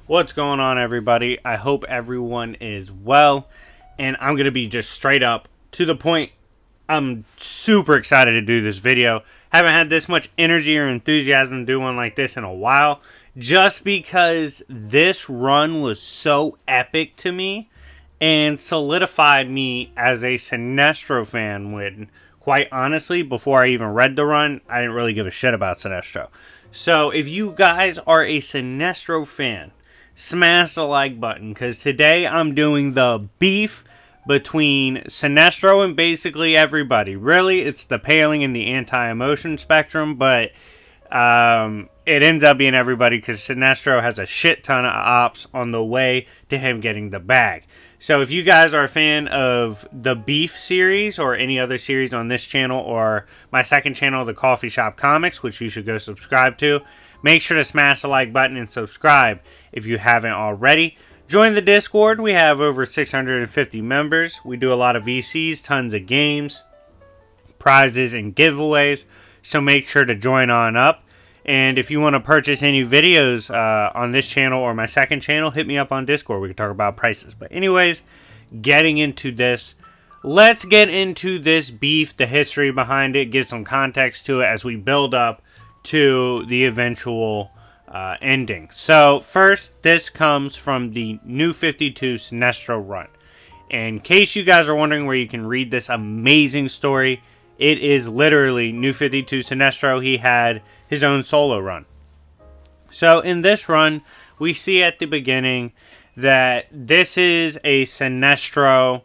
What's going on, everybody? I hope everyone is well, and I'm going to be just straight up to the point. I'm super excited to do this video. Haven't had this much energy or enthusiasm to do one like this in a while, just because this run was so epic to me and solidified me as a Sinestro fan when, quite honestly, before I even read the run, I didn't really give a shit about Sinestro. So if you guys are a Sinestro fan, smash the like button, because today I'm doing the beef between Sinestro and basically everybody. Really, it's the paling and the anti-emotion spectrum, but it ends up being everybody because Sinestro has a shit ton of ops on the way to him getting the bag. So if you guys are a fan of the Beef series or any other series on this channel or my second channel, the Coffee Shop Comics, which you should go subscribe to, make sure to smash the like button and subscribe if you haven't already. Join the Discord. We have over 650 members. We do a lot of VCs, tons of games, prizes, and giveaways. So make sure to join on up. And if you want to purchase any videos on this channel or my second channel, hit me up on Discord. We can talk about prices. But anyways, getting into this, let's get into this beef, the history behind it, give some context to it as we build up to the eventual ending. So first, this comes from the New 52 Sinestro run. In case you guys are wondering where you can read this amazing story, it is literally New 52 Sinestro. He had his own solo run. So in this run, we see at the beginning that this is a Sinestro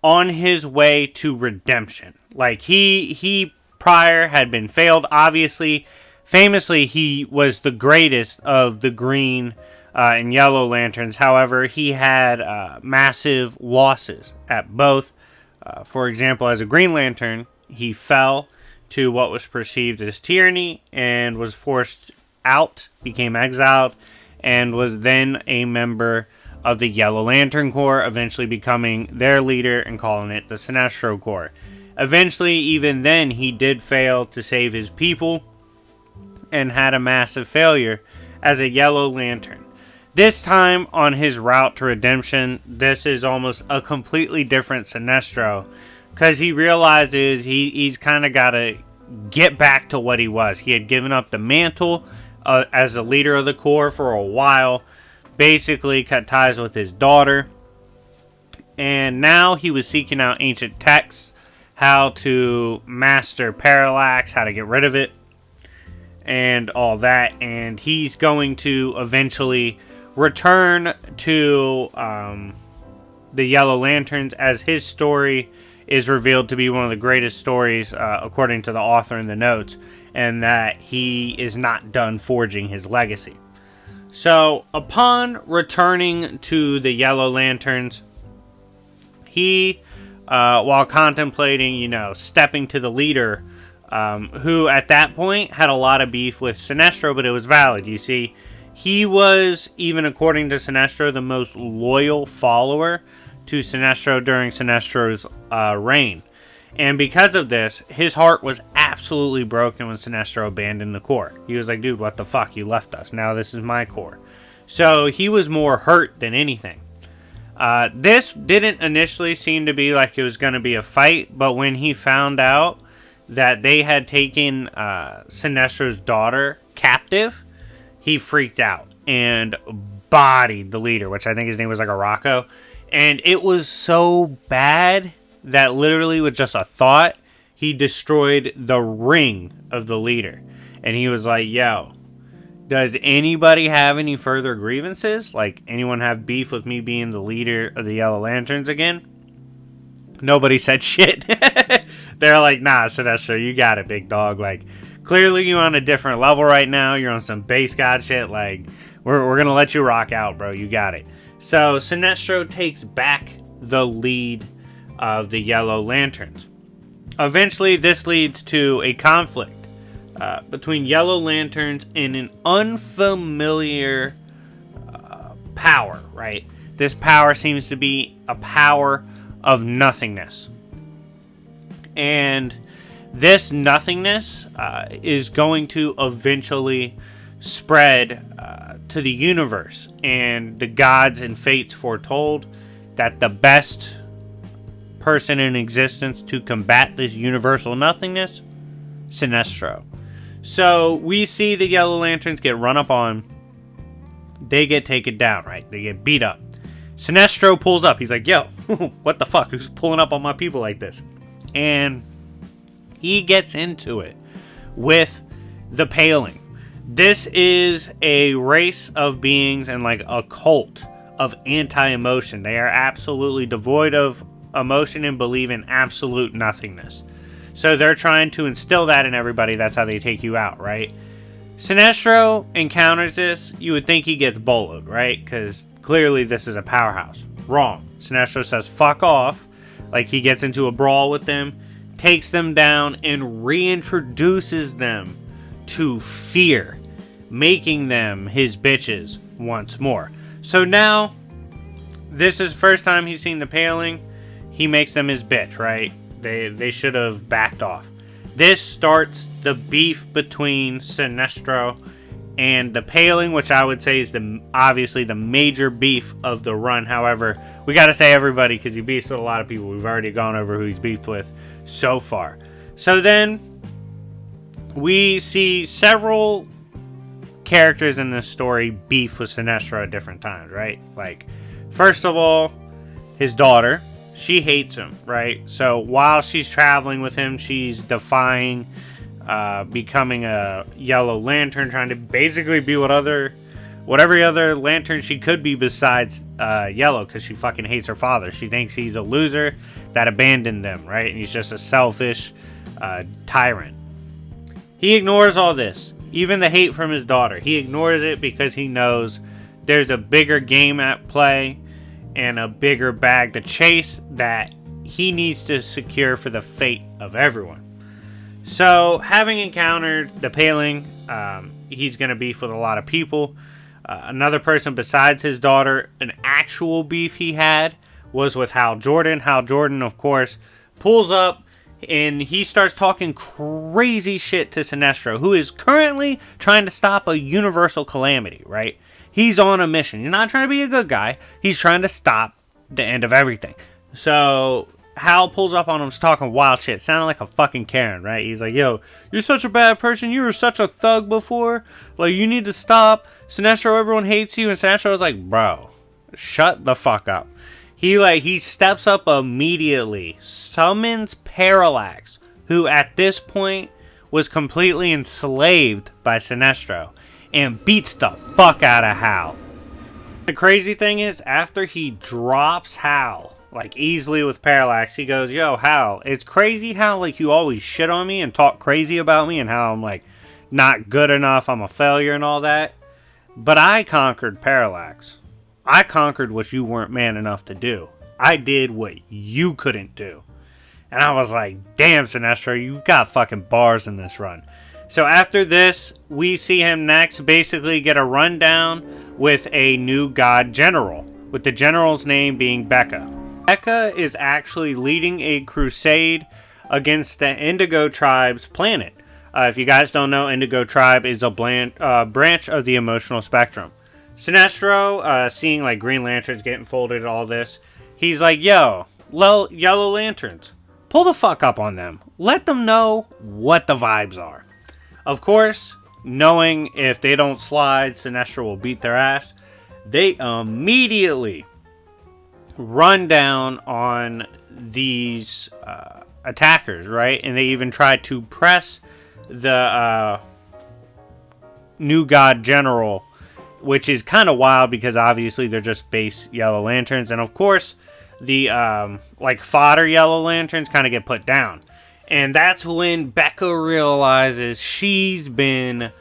on his way to redemption. Like he prior had been failed, obviously. Famously, he was the greatest of the Green and Yellow Lanterns. However, he had massive losses at both. For example, as a Green Lantern, he fell to what was perceived as tyranny and was forced out, became exiled, and was then a member of the Yellow Lantern Corps, eventually becoming their leader and calling it the Sinestro Corps. Eventually, even then, he did fail to save his people and had a massive failure as a Yellow Lantern. This time, on his route to redemption, this is almost a completely different Sinestro, because he realizes he's kind of got to get back to what he was. He had given up the mantle as the leader of the Corps for a while, basically cut ties with his daughter, and now he was seeking out ancient texts, how to master parallax, how to get rid of it, and all that. And he's going to eventually return to the Yellow Lanterns, as his story is revealed to be one of the greatest stories according to the author in the notes, and that he is not done forging his legacy. So upon returning to the Yellow Lanterns, he while contemplating, stepping to the leader, who at that point had a lot of beef with Sinestro, but it was valid. You see, he was, even according to Sinestro, the most loyal follower to Sinestro during Sinestro's reign. And because of this, his heart was absolutely broken when Sinestro abandoned the Corps. He was like, dude, what the fuck? You left us. Now this is my Corps. So he was more hurt than anything. This didn't initially seem to be like it was going to be a fight, but when he found out that they had taken Sinestro's daughter captive, he freaked out and bodied the leader, which I think his name was like Araco. And it was so bad that literally with just a thought, he destroyed the ring of the leader. And he was like, yo, does anybody have any further grievances? Like, anyone have beef with me being the leader of the Yellow Lanterns again? Nobody said shit. They're like, nah, Sinestro, you got it, big dog. Like, clearly you're on a different level right now. You're on some base god shit. Like, we're going to let you rock out, bro. You got it. So Sinestro takes back the lead of the Yellow Lanterns. Eventually, this leads to a conflict between Yellow Lanterns and an unfamiliar power, right? This power seems to be a power of nothingness. And this nothingness is going to eventually spread to the universe, and the gods and fates foretold that the best person in existence to combat this universal nothingness, Sinestro. So we see the Yellow Lanterns get run up on. They get taken down, right? They get beat up. Sinestro pulls up. He's like, yo, what the fuck? Who's pulling up on my people like this? And he gets into it with the Paling. This is a race of beings and like a cult of anti-emotion. They are absolutely devoid of emotion and believe in absolute nothingness. So they're trying to instill that in everybody. That's how they take you out, right? Sinestro encounters this. You would think he gets boloed, right? Because clearly this is a powerhouse. Wrong. Sinestro says, fuck off. Like, he gets into a brawl with them, takes them down, and reintroduces them to fear, making them his bitches once more. So now, this is the first time he's seen the Paling. He makes them his bitch, right? They should have backed off. This starts the beef between Sinestro and the Paling, which I would say is obviously the major beef of the run. However, we got to say everybody, because he beefs with a lot of people. We've already gone over who he's beefed with so far. So then we see several characters in this story beef with Sinestro at different times, right? Like, first of all, his daughter. She hates him, right? So while she's traveling with him, she's defying becoming a Yellow Lantern, trying to basically be whatever other lantern she could be besides Yellow, because she fucking hates her father. She thinks he's a loser that abandoned them, right? And he's just a selfish tyrant. He ignores all this, even the hate from his daughter. He ignores it because he knows there's a bigger game at play and a bigger bag to chase that he needs to secure for the fate of everyone. So, having encountered the Paling, he's going to beef with a lot of people. Another person besides his daughter, an actual beef he had, was with Hal Jordan. Hal Jordan, of course, pulls up and he starts talking crazy shit to Sinestro, who is currently trying to stop a universal calamity, right? He's on a mission. He's not trying to be a good guy. He's trying to stop the end of everything. So Hal pulls up on him, talking wild shit. Sounding like a fucking Karen, right? He's like, yo, you're such a bad person. You were such a thug before. Like, you need to stop. Sinestro, everyone hates you. And Sinestro was like, bro, shut the fuck up. He steps up immediately, summons Parallax, who at this point was completely enslaved by Sinestro, and beats the fuck out of Hal. The crazy thing is, after he drops Hal, like easily with Parallax, he goes, yo, Hal, it's crazy how like you always shit on me and talk crazy about me and how I'm like not good enough, I'm a failure and all that. But I conquered Parallax. I conquered what you weren't man enough to do. I did what you couldn't do. And I was like, damn, Sinestro, you've got fucking bars in this run. So after this, we see him next basically get a rundown with a new god general, with the general's name being Becca. Becca is actually leading a crusade against the Indigo Tribe's planet. If you guys don't know, Indigo Tribe is a branch of the emotional spectrum. Sinestro, seeing like Green Lanterns getting folded and all this, he's like, yo, Yellow Lanterns, pull the fuck up on them. Let them know what the vibes are. Of course, knowing if they don't slide, Sinestro will beat their ass, they immediately run down on these attackers, right? And they even try to press the new god general, which is kind of wild because obviously they're just base Yellow Lanterns. And of course, the like fodder Yellow Lanterns kind of get put down. And that's when Becca realizes she's been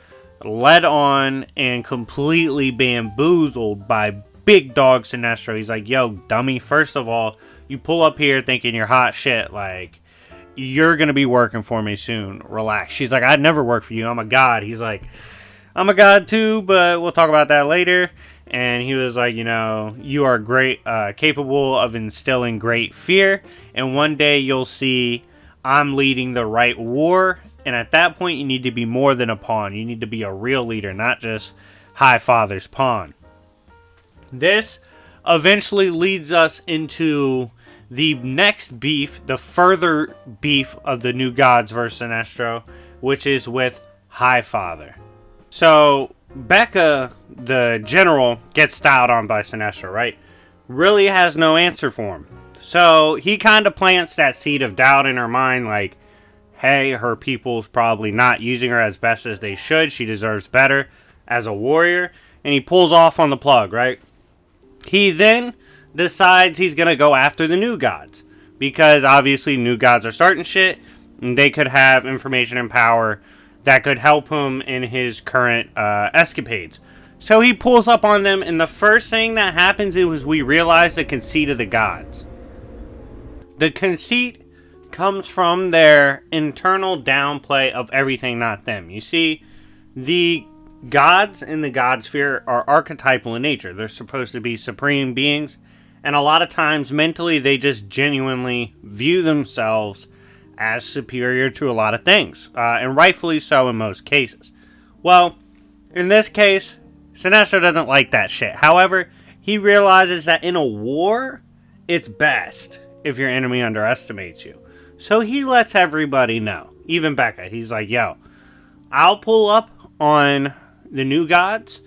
led on and completely bamboozled by big dog Sinestro. He's like, yo, dummy, first of all, you pull up here thinking you're hot shit. Like, you're going to be working for me soon. Relax. She's like, I'd never work for you. I'm a god. He's like, I'm a god too, but we'll talk about that later. And he was like, you know, you are great, capable of instilling great fear. And one day you'll see I'm leading the right war. And at that point, you need to be more than a pawn. You need to be a real leader, not just Highfather's pawn. This eventually leads us into the next beef, the further beef of the New Gods versus Sinestro, which is with Highfather. So, Becca, the general, gets styled on by Sinestro, right? Really has no answer for him. So, he kind of plants that seed of doubt in her mind, like, hey, her people's probably not using her as best as they should. She deserves better as a warrior. And he pulls off on the plug, right? He then decides he's going to go after the New Gods. Because obviously New Gods are starting shit. And they could have information and power that could help him in his current escapades. So he pulls up on them. And the first thing that happens is we realize the conceit of the gods. The conceit comes from their internal downplay of everything not them. You see, the gods in the god sphere are archetypal in nature. They're supposed to be supreme beings, and a lot of times mentally they just genuinely view themselves as superior to a lot of things, and rightfully so in most cases. Well, in this case, Sinestro doesn't like that shit. However, he realizes that in a war, it's best if your enemy underestimates you. So he lets everybody know, even Becca. He's like, yo, I'll pull up on the New Gods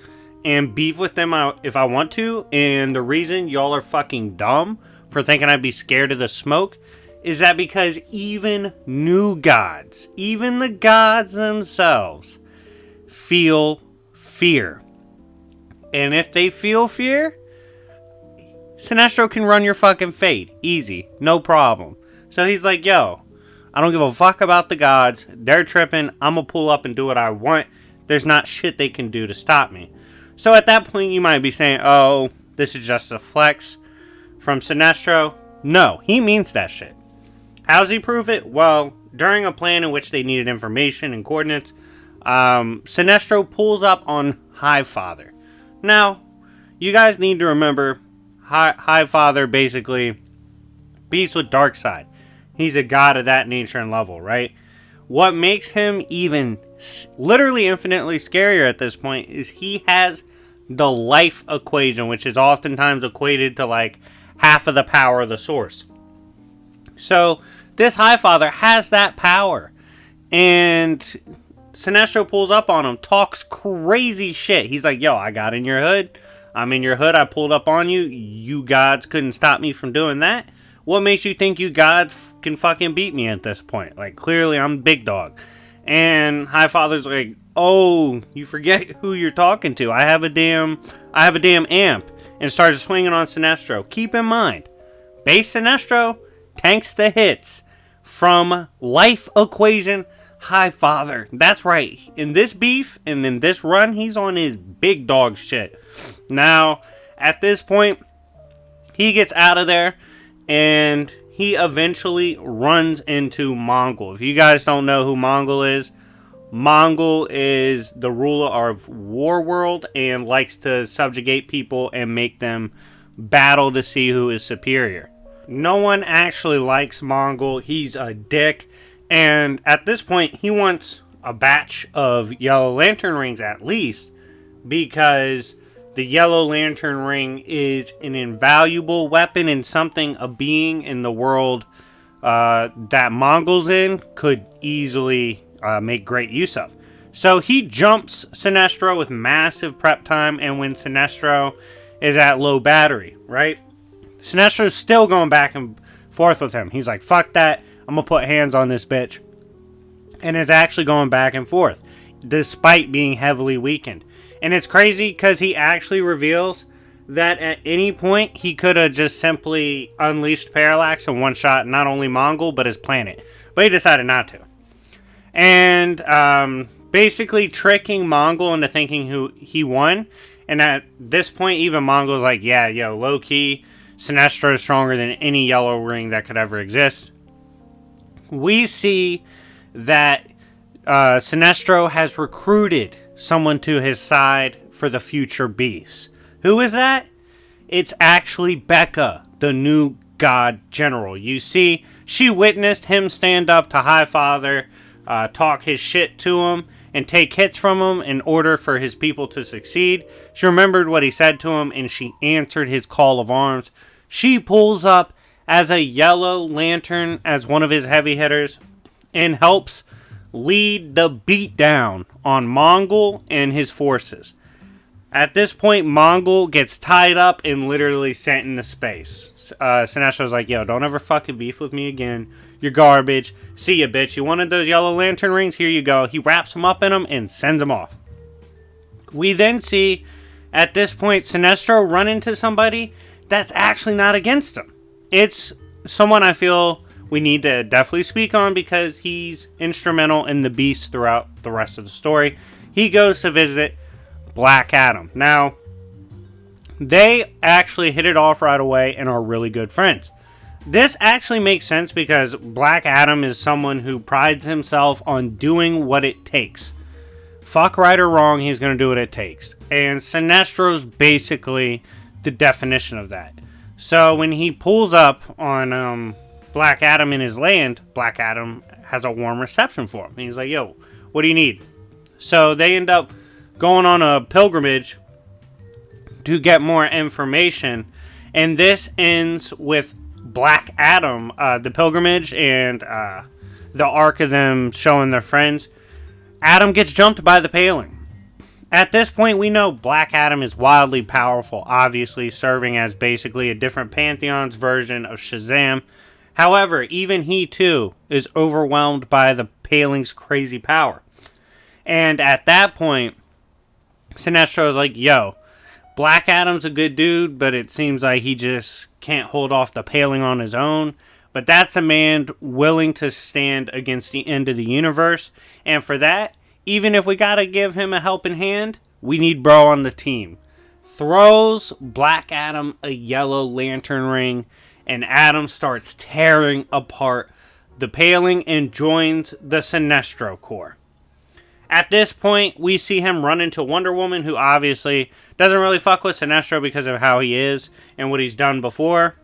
and beef with them if I want to. And the reason y'all are fucking dumb for thinking I'd be scared of the smoke is that because even New Gods, even the gods themselves, feel fear. And if they feel fear, Sinestro can run your fucking fate. Easy. No problem. So he's like, yo, I don't give a fuck about the gods. They're tripping. I'm going to pull up and do what I want. There's not shit they can do to stop me. So at that point, you might be saying, oh, this is just a flex from Sinestro. No, he means that shit. How does he prove it? Well, during a plan in which they needed information and coordinates, Sinestro pulls up on Highfather. Now, you guys need to remember, Highfather basically beats with Darkseid. He's a god of that nature and level, right? What makes him even literally infinitely scarier at this point is he has the life equation, which is oftentimes equated to like half of the power of the source. So this Highfather has that power, and Sinestro pulls up on him, talks crazy shit. He's like, yo, I got in your hood. I'm in your hood. I pulled up on you. You gods couldn't stop me from doing that. What makes you think you gods can fucking beat me at this point? Like, clearly I'm big dog. And Highfather's like, oh, you forget who you're talking to. I have a damn amp. And starts swinging on Sinestro. Keep in mind, base Sinestro tanks the hits from life equation Highfather. That's right. In this beef and in this run, he's on his big dog shit. Now, at this point, he gets out of there. And he eventually runs into Mongul. If you guys don't know who Mongul is the ruler of Warworld and likes to subjugate people and make them battle to see who is superior. No one actually likes Mongul. He's a dick. And at this point, he wants a batch of Yellow Lantern rings at least, because the Yellow Lantern ring is an invaluable weapon and something a being in the world that Mongul's in could easily make great use of. So he jumps Sinestro with massive prep time, and when Sinestro is at low battery, right? Sinestro's still going back and forth with him. He's like, fuck that, I'm gonna put hands on this bitch. And is actually going back and forth, despite being heavily weakened. And it's crazy because he actually reveals that at any point he could have just simply unleashed Parallax and one-shot not only Mongul but his planet. But he decided not to. And basically tricking Mongul into thinking he won. And at this point, even Mongul's like, yeah, yo, low-key, Sinestro is stronger than any yellow ring that could ever exist. We see that Sinestro has recruited someone to his side for the future beefs. Who is that? It's actually Becca, the new god general. You see, she witnessed him stand up to Highfather, talk his shit to him, and take hits from him in order for his people to succeed. She remembered what he said to him, and she answered his call of arms. She pulls up as a yellow lantern as one of his heavy hitters and helps lead the beatdown on Mongul and his forces. At this point, Mongul gets tied up and literally sent into space. Sinestro's like, yo, don't ever fucking beef with me again. You're garbage. See ya, bitch. You wanted those yellow lantern rings? Here you go. He wraps them up in them and sends them off. We then see, at this point, Sinestro run into somebody that's actually not against him. It's someone I feel we need to definitely speak on because he's instrumental in the beast throughout the rest of the story. He goes to visit Black Adam. Now, they actually hit it off right away and are really good friends. This actually makes sense because Black Adam is someone who prides himself on doing what it takes. Fuck right or wrong, he's going to do what it takes. And Sinestro's basically the definition of that. So when he pulls up on Black Adam in his land, Black Adam has a warm reception for him. And he's like, yo, what do you need? So they end up going on a pilgrimage to get more information. And this ends with Black Adam, the pilgrimage, and the arc of them showing their friends. Adam gets jumped by the paling. At this point, we know Black Adam is wildly powerful, obviously serving as basically a different Pantheon's version of Shazam. However, even he too is overwhelmed by the paling's crazy power. And at that point, Sinestro is like, yo, Black Adam's a good dude, but it seems like he just can't hold off the paling on his own. But that's a man willing to stand against the end of the universe. And for that, even if we gotta give him a helping hand, we need bro on the team. Throws Black Adam a yellow lantern ring, and Adam starts tearing apart the paling and joins the Sinestro Corps. At this point, we see him run into Wonder Woman, who obviously doesn't really fuck with Sinestro because of how he is and what he's done before.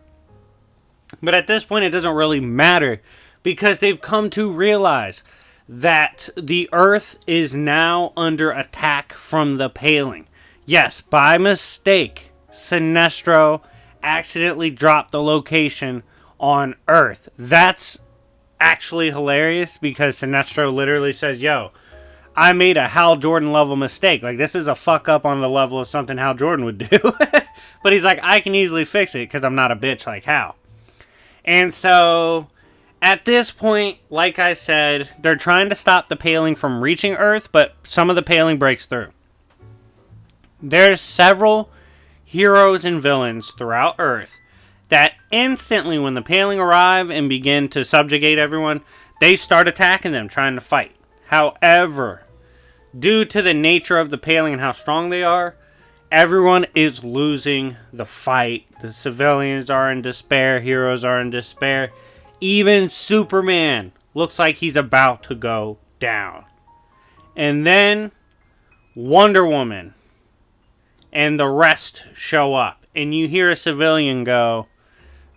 But at this point, it doesn't really matter because they've come to realize that the Earth is now under attack from the paling. Yes, by mistake, Sinestro accidentally dropped the location on Earth. That's actually hilarious because Sinestro literally says, yo, I made a Hal Jordan level mistake. Like, this is a fuck up on the level of something Hal Jordan would do. But he's like, I can easily fix it because I'm not a bitch like Hal. And so, at this point, like I said, they're trying to stop the paling from reaching Earth, but some of the paling breaks through. There's several heroes and villains throughout Earth that instantly, when the paling arrive and begin to subjugate everyone, they start attacking them, trying to fight. However, due to the nature of the paling and how strong they are, everyone is losing the fight. The civilians are in despair. Heroes are in despair. Even Superman looks like he's about to go down. And then Wonder Woman and the rest show up. And you hear a civilian go,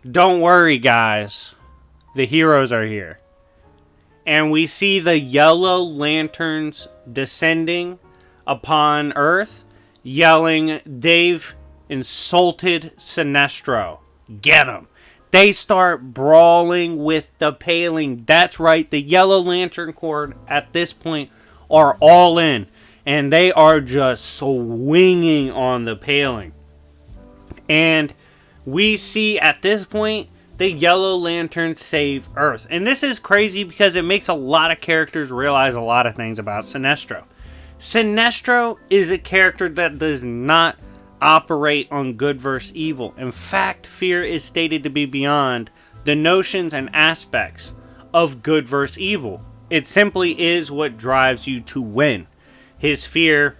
don't worry, guys. The heroes are here. And we see the yellow lanterns descending upon Earth, yelling, they've insulted Sinestro. Get him. They start brawling with the paling. That's right, the Yellow Lantern Corps at this point are all in. And they are just swinging on the paling. And we see at this point the Yellow Lanterns save Earth. And this is crazy because it makes a lot of characters realize a lot of things about Sinestro. Sinestro is a character that does not operate on good versus evil. In fact, fear is stated to be beyond the notions and aspects of good versus evil. It simply is what drives you to win. His fear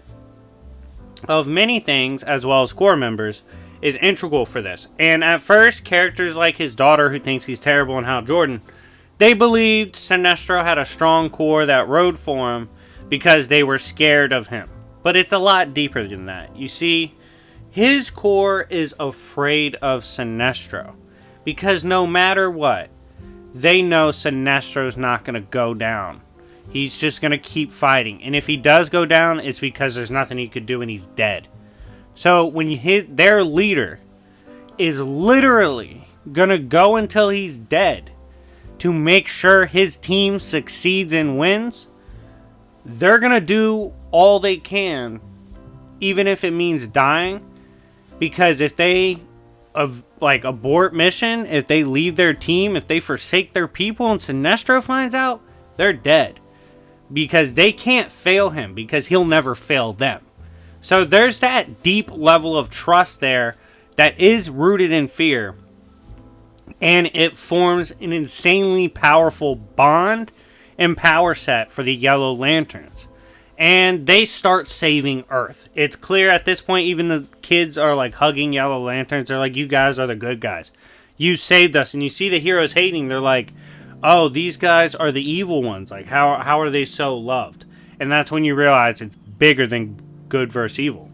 of many things, as well as core members, is integral for this. And at first, characters like his daughter, who thinks he's terrible, and Hal Jordan, they believed Sinestro had a strong core that rode for him because they were scared of him. But it's a lot deeper than that. You see, his core is afraid of Sinestro because no matter what, they know Sinestro's not going to go down. He's just going to keep fighting. And if he does go down, it's because there's nothing he could do and he's dead. So when you hit their leader is literally going to go until he's dead to make sure his team succeeds and wins, they're going to do all they can, even if it means dying. Because if they abort mission, if they leave their team, if they forsake their people and Sinestro finds out, they're dead. Because they can't fail him, because he'll never fail them. So there's that deep level of trust there that is rooted in fear. And it forms an insanely powerful bond and power set for the Yellow Lanterns. And they start saving Earth. It's clear at this point, even the kids are like hugging Yellow Lanterns. They're like, you guys are the good guys. You saved us. And you see the heroes hating. They're like, oh, these guys are the evil ones. Like, how are they so loved? And that's when you realize it's bigger than good versus evil.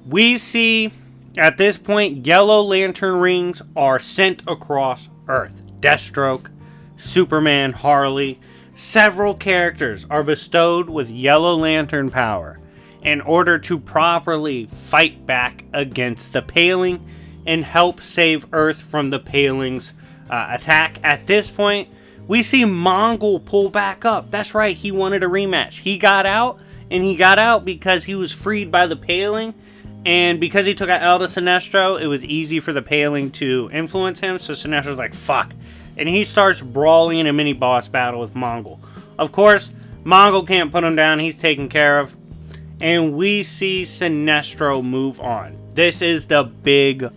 We see, at this point, Yellow Lantern rings are sent across Earth. Deathstroke, Superman, Harley, several characters are bestowed with Yellow Lantern power in order to properly fight back against the Paling and help save Earth from the Paling's attack. At this point, we see Mongul pull back up. That's right, he wanted a rematch. He got out, and he got out because he was freed by the Paling, and because he took out Elda Sinestro, it was easy for the Paling to influence him, so Sinestro's like, fuck. And he starts brawling in a mini-boss battle with Mongul. Of course, Mongul can't put him down, he's taken care of, and we see Sinestro move on. This is the big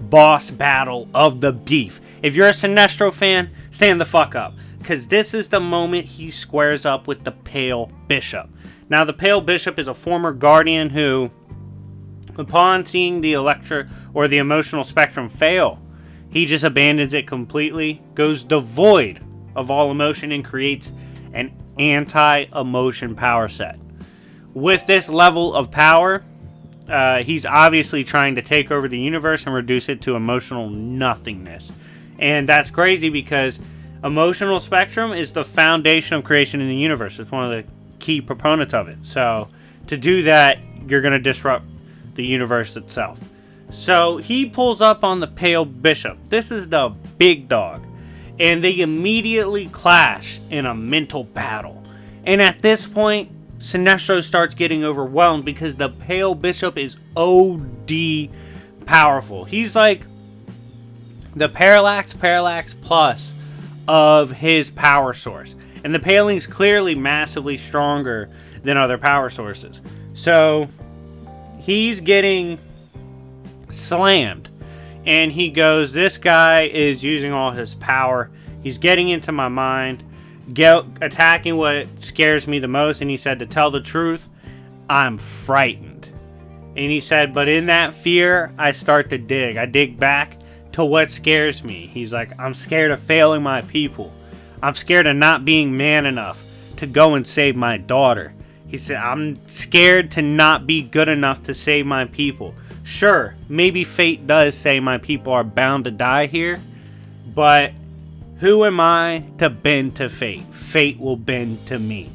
boss battle of the beef. If you're a Sinestro fan, stand the fuck up, because this is the moment he squares up with the Pale Bishop. Now, the Pale Bishop is a former Guardian who, upon seeing the the emotional spectrum fail, he just abandons it completely, goes devoid of all emotion, and creates an anti-emotion power set. With this level of power, he's obviously trying to take over the universe and reduce it to emotional nothingness. And that's crazy because emotional spectrum is the foundation of creation in the universe. It's one of the key proponents of it. So to do that, you're going to disrupt the universe itself. So he pulls up on the Pale Bishop. This is the big dog. And they immediately clash in a mental battle. And at this point, Sinestro starts getting overwhelmed because the Pale Bishop is OD powerful. He's like the Parallax Plus of his power source. And the Paling's clearly massively stronger than other power sources. So he's getting slammed. And he goes, this guy is using all his power. He's getting into my mind, attacking what scares me the most. And he said, to tell the truth, I'm frightened. And he said, but in that fear, I start to dig. I dig back to what scares me. He's like, I'm scared of failing my people. I'm scared of not being man enough to go and save my daughter. He said, I'm scared to not be good enough to save my people. Sure, maybe fate does say my people are bound to die here, but who am I to bend to fate? Fate will bend to me.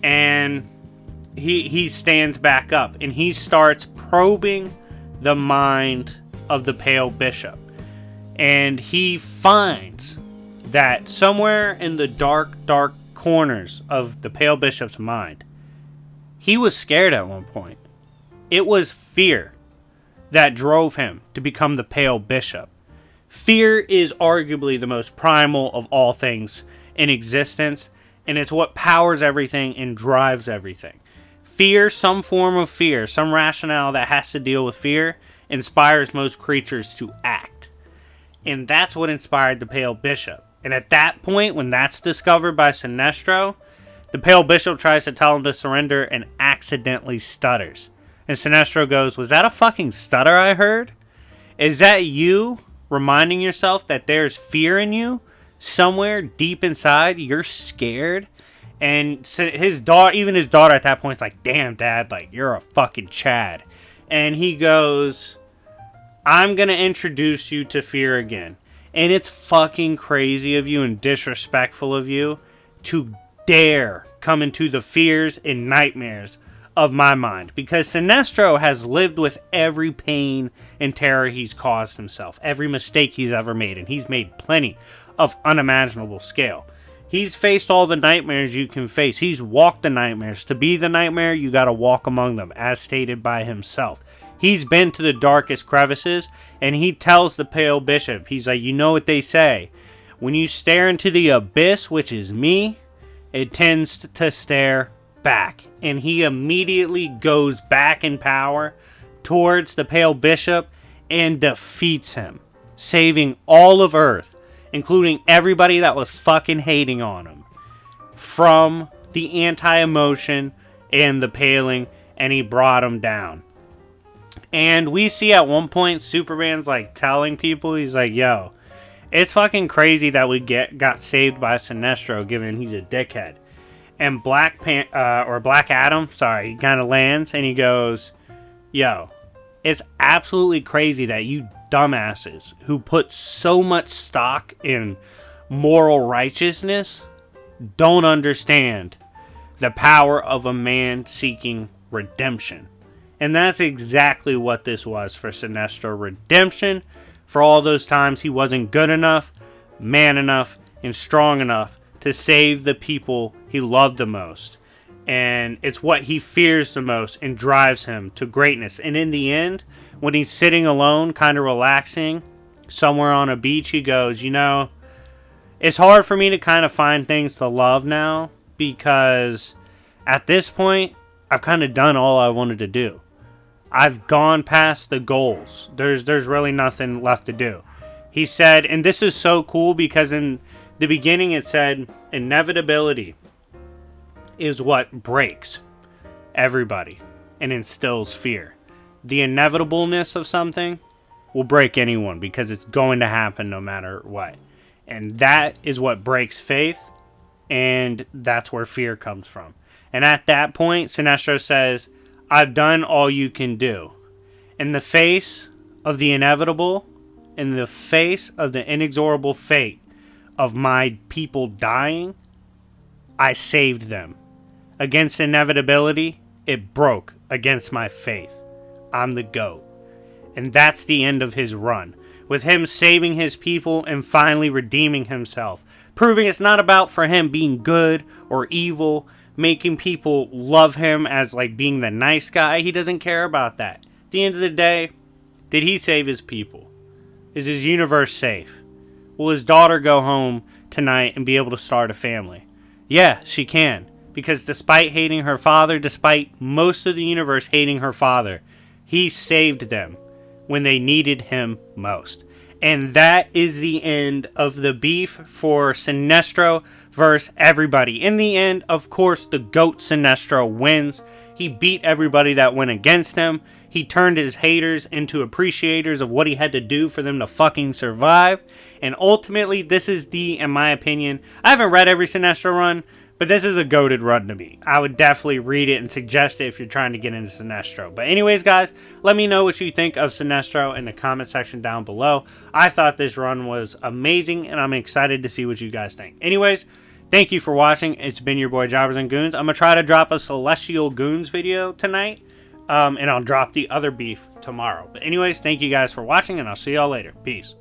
And he stands back up and he starts probing the mind of the Pale Bishop. And he finds that somewhere in the dark corners of the Pale Bishop's mind, he was scared at one point. It was fear that drove him to become the Pale Bishop. Fear is arguably the most primal of all things in existence, and it's what powers everything and drives everything. Fear, some form of fear, some rationale that has to deal with fear, inspires most creatures to act. And that's what inspired the Pale Bishop. And at that point, when that's discovered by Sinestro, the Pale Bishop tries to tell him to surrender and accidentally stutters. And Sinestro goes, was that a fucking stutter I heard? Is that you reminding yourself that there's fear in you? Somewhere deep inside, you're scared? And his daughter, even his daughter at that point is like, damn, Dad, like, you're a fucking Chad. And he goes, I'm going to introduce you to fear again. And it's fucking crazy of you and disrespectful of you to dare come into the fears and nightmares of my mind, because Sinestro has lived with every pain and terror he's caused himself, every mistake he's ever made, and he's made plenty of unimaginable scale. He's faced all the nightmares you can face. He's walked the nightmares. To be the nightmare, you gotta walk among them, as stated by himself. He's been to the darkest crevices, and he tells the Pale Bishop, he's like, you know what they say, when you stare into the abyss, which is me, it tends to stare back. And he immediately goes back in power towards the Pale Bishop and defeats him, saving all of Earth, including everybody that was fucking hating on him, from the anti-emotion and the paling, and he brought him down. And we see at one point Superman's like telling people, he's like, yo, it's fucking crazy that we got saved by Sinestro, given he's a dickhead. And Black Adam, he kind of lands and he goes, yo, it's absolutely crazy that you dumbasses who put so much stock in moral righteousness don't understand the power of a man seeking redemption. And that's exactly what this was for Sinestro. Redemption for all those times he wasn't good enough, man enough, and strong enough to save the people he loved the most. And it's what he fears the most and drives him to greatness. And in the end, when he's sitting alone, kind of relaxing, somewhere on a beach, he goes, you know, it's hard for me to kind of find things to love now, because at this point, I've kind of done all I wanted to do. I've gone past the goals. There's really nothing left to do. He said, and this is so cool because in the beginning it said, inevitability is what breaks everybody and instills fear. The inevitableness of something will break anyone because it's going to happen no matter what. And that is what breaks faith, and that's where fear comes from. And at that point, Sinestro says, I've done all you can do. In the face of the inevitable, in the face of the inexorable fate of my people dying, I saved them. Against inevitability, it broke against my faith. I'm the GOAT. And that's the end of his run, with him saving his people and finally redeeming himself, proving it's not about for him being good or evil, making people love him as like being the nice guy. He doesn't care about that. At the end of the day, did he save his people? Is his universe safe? Will his daughter go home tonight and be able to start a family? Yeah, she can. Because despite hating her father, despite most of the universe hating her father, he saved them when they needed him most. And that is the end of the beef for Sinestro versus everybody. In the end, of course, the GOAT Sinestro wins. He beat everybody that went against him. He turned his haters into appreciators of what he had to do for them to fucking survive. And ultimately, this is in my opinion, I haven't read every Sinestro run, but this is a goated run to me. I would definitely read it and suggest it if you're trying to get into Sinestro. But anyways, guys, let me know what you think of Sinestro in the comment section down below. I thought this run was amazing, and I'm excited to see what you guys think. Anyways, thank you for watching. It's been your boy Jobbers and Goons. I'm going to try to drop a Celestial Goons video tonight, and I'll drop the other beef tomorrow. But anyways, thank you guys for watching, and I'll see y'all later. Peace.